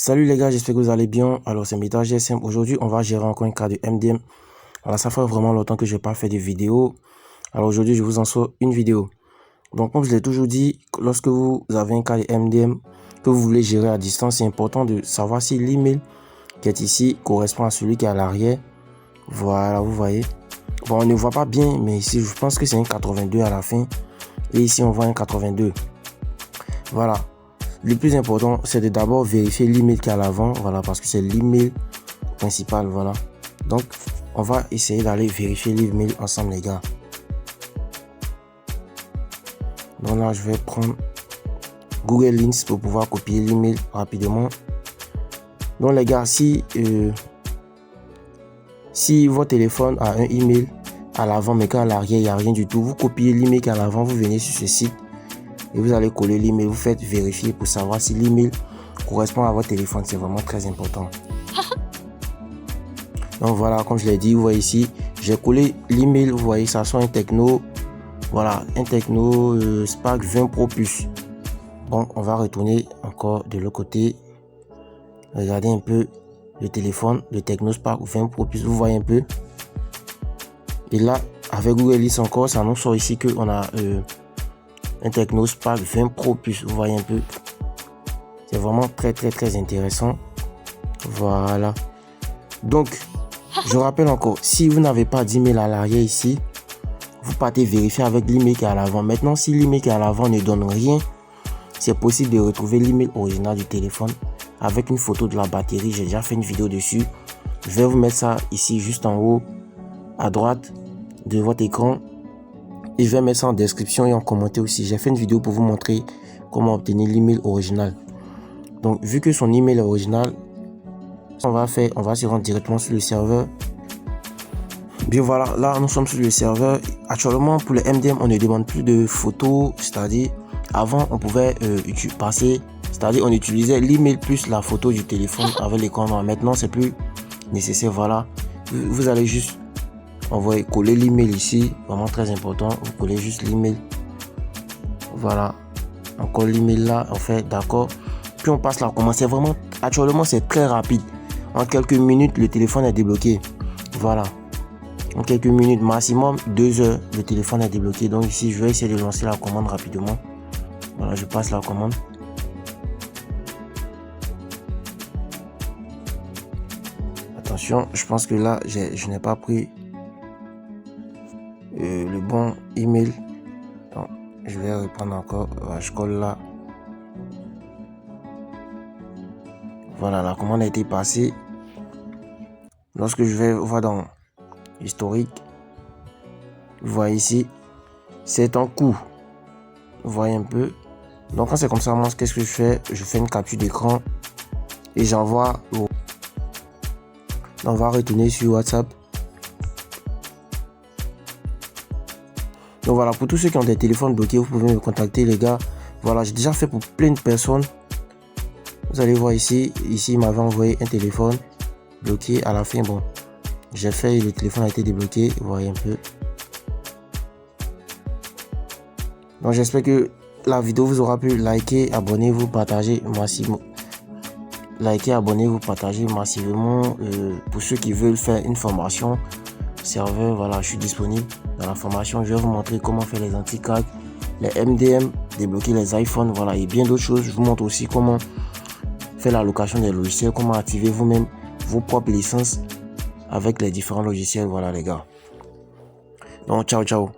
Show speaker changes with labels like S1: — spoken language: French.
S1: Salut les gars, j'espère que vous allez bien. Alors c'est Meta GSM. Aujourd'hui, on va gérer encore un cas de MDM. Alors ça fait vraiment longtemps que je n'ai pas fait de vidéo. Alors aujourd'hui, je vous en sors une vidéo. Donc comme je l'ai toujours dit, lorsque vous avez un cas de MDM que vous voulez gérer à distance, c'est important de savoir si l'email qui est ici correspond à celui qui est à l'arrière. Voilà, vous voyez. Bon, on ne voit pas bien, mais ici, je pense que c'est un 82 à la fin. Et ici, on voit un 82. Voilà. Le plus important, c'est de d'abord vérifier l'email qui est à l'avant, voilà, parce que c'est l'email principal, voilà. Donc, on va essayer d'aller vérifier l'email ensemble, les gars. Donc là, je vais prendre Google Lens pour pouvoir copier l'email rapidement. Donc, les gars, si votre téléphone a un email à l'avant, mais qu'à l'arrière, il n'y a rien du tout, vous copiez l'email qui est à l'avant, vous venez sur ce site. Et vous allez coller l'email, vous faites vérifier pour savoir si l'email correspond à votre téléphone. C'est vraiment très important. Donc voilà, comme je l'ai dit, vous voyez ici, j'ai collé l'email, vous voyez, ça soit un Tecno. Voilà, un Tecno Spark 20 Pro Plus. Bon, on va retourner encore de l'autre côté. Regardez un peu le téléphone, le Tecno Spark 20 Pro Plus, vous voyez un peu. Et là, avec Google Lens encore, ça nous sort ici qu'on a un Tecno Spark 20 Pro Plus, vous voyez un peu. C'est vraiment très intéressant. Voilà. Donc, je rappelle encore, si vous n'avez pas d'email à l'arrière ici, vous partez vérifier avec l'email qui est à l'avant. Maintenant, si l'email qui est à l'avant ne donne rien, c'est possible de retrouver l'email original du téléphone avec une photo de la batterie. J'ai déjà fait une vidéo dessus. Je vais vous mettre ça ici, juste en haut, à droite de votre écran. Et je vais mettre ça en description et en commentaire aussi. J'ai fait une vidéo pour vous montrer comment obtenir l'email original. Donc, vu que son email est original, on va se rendre directement sur le serveur. Bien voilà, là nous sommes sur le serveur. Actuellement, pour le MDM, on ne demande plus de photos. C'est-à-dire, avant, on pouvait passer, c'est-à-dire on utilisait l'email plus la photo du téléphone avec l'écran. Maintenant, c'est plus nécessaire. Voilà, vous allez juste envoyer, coller l'email ici, vraiment très important. Vous collez juste l'email. Voilà, encore l'email là, on fait d'accord. Puis on passe la commande. C'est vraiment, actuellement, c'est très rapide. En quelques minutes, le téléphone est débloqué. Voilà. En quelques minutes, maximum 2 heures, le téléphone est débloqué. Donc ici, je vais essayer de lancer la commande rapidement. Voilà, je passe la commande. Attention, je pense que là, je n'ai pas pris le bon email. Donc, je vais reprendre encore. Je colle là. Voilà, la commande a été passée. Lorsque je vais voir dans historique, vous voyez ici, c'est en cours. Vous voyez un peu. Donc quand c'est comme ça, moi, qu'est-ce que je fais? Je fais une capture d'écran et j'envoie au... On va retourner sur WhatsApp. Donc voilà, pour tous ceux qui ont des téléphones bloqués, vous pouvez me contacter, les gars. Voilà, j'ai déjà fait pour plein de personnes. Vous allez voir ici, il m'avait envoyé un téléphone bloqué. À la fin, bon, j'ai fait et le téléphone a été débloqué. Vous voyez un peu. Donc j'espère que la vidéo vous aura plu. Likez, abonnez-vous, partagez massivement. Likez, abonnez-vous, partagez massivement. Pour ceux qui veulent faire une formation serveur, voilà, je suis disponible dans la formation. Je vais vous montrer comment faire les anti-crack, les MDM, débloquer les iPhones, voilà, et bien d'autres choses. Je vous montre aussi comment faire la location des logiciels, comment activer vous-même vos propres licences avec les différents logiciels. Voilà les gars. Donc ciao.